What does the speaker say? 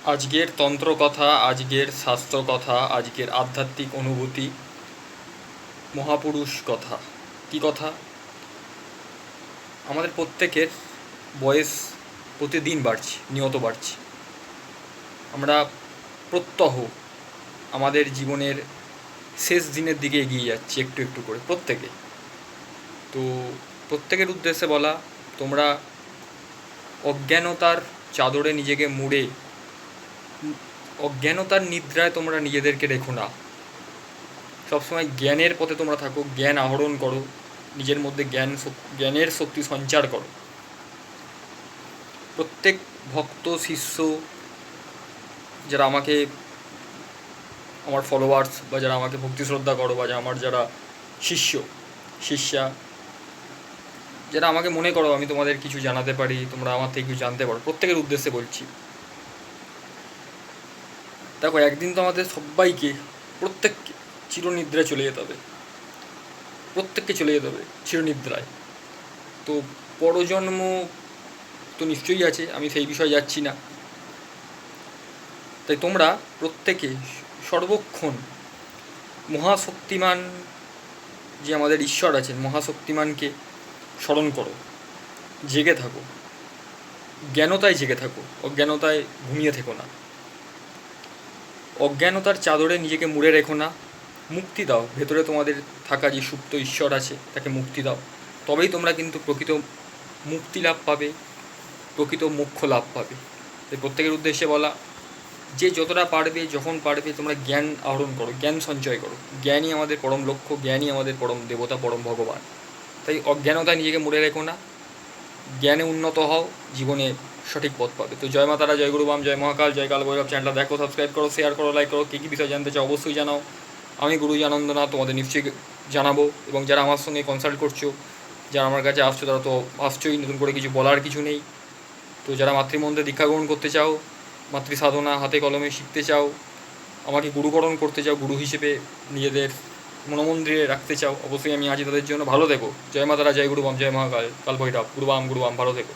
আজকের তন্ত্র কথা, আজকের শাস্ত্র কথা, আজকের আধ্যাত্মিক অনুভূতি, মহাপুরুষ কথা। কি কথা? আমাদের প্রত্যেকের বয়স প্রতিদিন বাড়ছে, নিয়ত বাড়ছে। আমরা প্রত্যহ আমাদের জীবনের শেষ দিনের দিকে এগিয়ে যাচ্ছি একটু একটু করে, প্রত্যেকে। তো প্রত্যেকের উদ্দেশ্যে বলা, তোমরা অজ্ঞানতার চাদরে নিজেকে মুড়ে অজ্ঞানতার নিদ্রায় তোমরা নিজেদেরকে রেখো না। সবসময় জ্ঞানের পথে তোমরা থাকো, জ্ঞান আহরণ করো, নিজের মধ্যে জ্ঞানের শক্তি সঞ্চার করো। প্রত্যেক ভক্ত শিষ্য, যারা আমাকে, আমার ফলোয়ার্স, বা যারা আমাকে ভক্তি শ্রদ্ধা করো, বা আমার যারা শিষ্য শিষ্যা, যারা আমাকে মনে করো আমি তোমাদের কিছু জানাতে পারি, তোমরা আমার থেকে কিছু জানতে পারো, প্রত্যেকের উদ্দেশ্যে বলছি। দেখো, একদিন তো আমাদের সবাইকে, প্রত্যেককে চিরনিদ্রায় চলে যেতে হবে। প্রত্যেককে চলে যেতে হবে চিরনিদ্রায়। তো পরজন্ম তো নিশ্চয়ই আছে, আমি সেই বিষয়ে যাচ্ছি না। তাই তোমরা প্রত্যেকে সর্বক্ষণ মহাশক্তিমান, যে আমাদের ঈশ্বর আছেন, মহাশক্তিমানকে স্মরণ করো, জেগে থাকো, জ্ঞানতায় জেগে থাকো, অজ্ঞানতায় ঘুমিয়ে থেকো না। অজ্ঞানতার চাদরে নিজেকে মুড়ে রেখো না। মুক্তি দাও, ভেতরে তোমাদের থাকা যে সুপ্ত ঈশ্বর আছে তাকে মুক্তি দাও। তবেই তোমরা কিন্তু প্রকৃত মুক্তি লাভ পাবে, প্রকৃত মোক্ষ লাভ পাবে। তাই প্রত্যেকের উদ্দেশ্যে বলা, যে যতটা পারবে, যখন পারবে, তোমরা জ্ঞান আহরণ করো, জ্ঞান সঞ্চয় করো। জ্ঞানই আমাদের পরম লক্ষ্য, জ্ঞানই আমাদের পরম দেবতা, পরম ভগবান। তাই অজ্ঞানতায় নিজেকে মুড়ে রেখো না, জ্ঞানে উন্নত হও, জীবনে সঠিক পথ পাবে। তো জয় মাতারা, জয় গুরুবাম, জয় মহাকাল, জয় কাল ভৈরব। চ্যানেলটা দেখো, সাবস্ক্রাইব করো, শেয়ার করো, লাইক করো। কী কী বিষয় জানতে চাও অবশ্যই জানাও। আমি গুরুজানন্দনাথ তোমাদের নিশ্চয়ই জানাবো। এবং যারা আমার সঙ্গে কনসাল্ট করছো, যারা আমার কাছে আসছো, তারা তো আসছোই, নতুন করে কিছু বলার কিছু নেই। তো যারা মাতৃমন্ত্রে দীক্ষা গ্রহণ করতে চাও, মাতৃ সাধনা হাতে কলমে শিখতে চাও, আমাকে গুরুকরণ করতে চাও, গুরু হিসেবে নিজেদের মনোমন্দিরে রাখতে চাও, অবশ্যই আমি আছি তাদের জন্য। ভালো থেকো। জয় মাতারা, জয় গুরুবাম, জয় মহাকাল, কাল ভৈরব, গুরুবাম, ভালো থেকো।